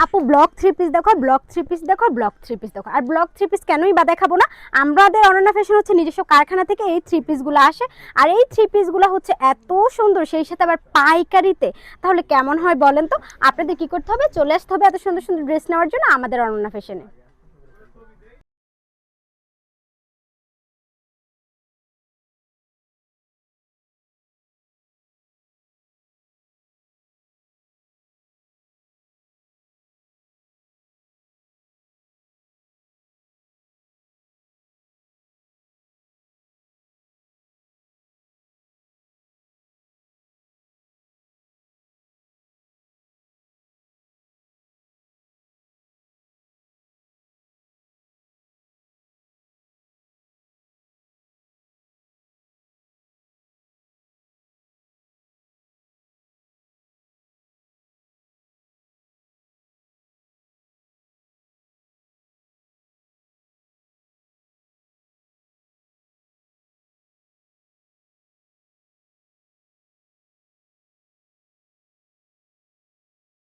আপু block three piece দেখো, block three piece দেখো, ব্লক থ্রি পিস দেখো। আর ব্লক থ্রি পিস কেনই বা দেখাবো না, আমাদের অনন্যা ফ্যাশন হচ্ছে নিজস্ব কারখানা থেকে এই থ্রি পিসগুলো আসে। আর এই থ্রি পিসগুলো হচ্ছে এত সুন্দর, সেই সাথে আবার পাইকারিতে। তাহলে কেমন হয় বলেন তো? আপনাদের কি করতে হবে, চলে আসতে হবে এত সুন্দর সুন্দর ড্রেস নেওয়ার জন্য আমাদের অনন্যা ফ্যাশনে।